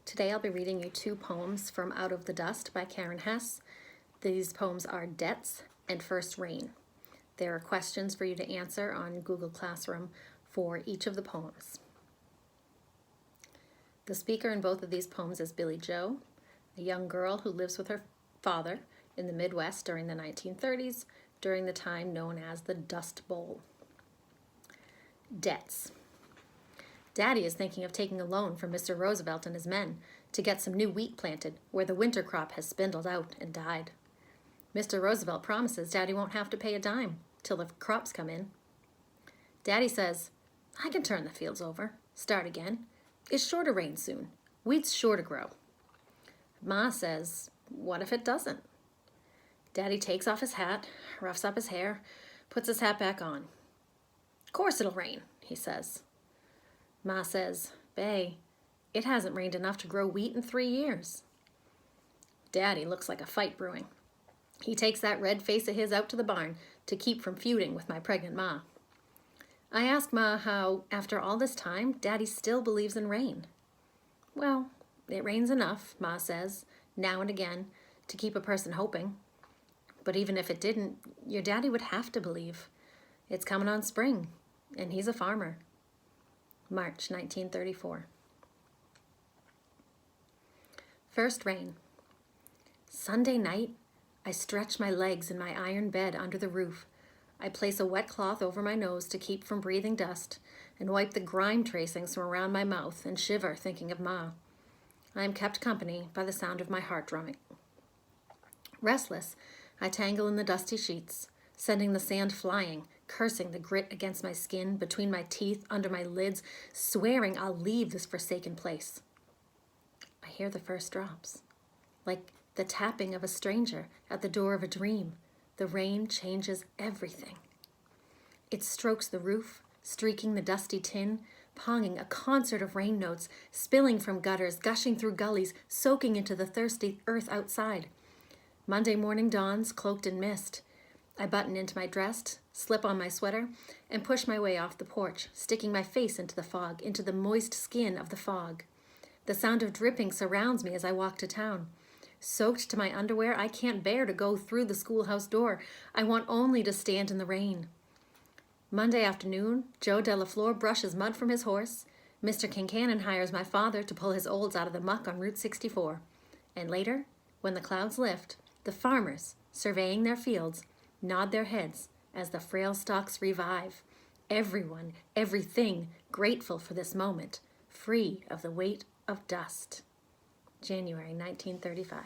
Today I'll be reading you two poems from Out of the Dust by Karen Hess. These poems are Debts and First Rain. There are questions for you to answer on Google Classroom for each of the poems. The speaker in both of these poems is Billie Joe, a young girl who lives with her father in the Midwest during the 1930s, during the time known as the Dust Bowl. Debts. Daddy is thinking of taking a loan from Mr. Roosevelt and his men to get some new wheat planted where the winter crop has spindled out and died. Mr. Roosevelt promises Daddy won't have to pay a dime till the crops come in. Daddy says, I can turn the fields over, start again. It's sure to rain soon. Wheat's sure to grow. Ma says, what if it doesn't? Daddy takes off his hat, roughs up his hair, puts his hat back on. Of course it'll rain, he says. Ma says, Bae, it hasn't rained enough to grow wheat in 3 years. Daddy looks like a fight brewing. He takes that red face of his out to the barn to keep from feuding with my pregnant Ma. I ask Ma how, after all this time, Daddy still believes in rain. Well, it rains enough, Ma says, now and again, to keep a person hoping. But even if it didn't, your daddy would have to believe. It's coming on spring, and he's a farmer. March 1934. First rain. Sunday night, I stretch my legs in my iron bed under the roof. I place a wet cloth over my nose to keep from breathing dust and wipe the grime tracings from around my mouth and shiver thinking of Ma. I am kept company by the sound of my heart drumming. Restless, I tangle in the dusty sheets, sending the sand flying, cursing the grit against my skin, between my teeth, under my lids, swearing I'll leave this forsaken place. I hear the first drops, like the tapping of a stranger at the door of a dream. The rain changes everything. It strokes the roof, streaking the dusty tin, ponging a concert of rain notes, spilling from gutters, gushing through gullies, soaking into the thirsty earth outside. Monday morning dawns, cloaked in mist. I button into my dress, slip on my sweater, and push my way off the porch, sticking my face into the fog, into the moist skin of the fog. The sound of dripping surrounds me as I walk to town. Soaked to my underwear, I can't bear to go through the schoolhouse door. I want only to stand in the rain. Monday afternoon, Joe Delafleur brushes mud from his horse. Mr. Kincannon hires my father to pull his olds out of the muck on Route 64. And later, when the clouds lift, the farmers, surveying their fields, nod their heads as the frail stalks revive. Everyone, everything grateful for this moment, free of the weight of dust. January 1935.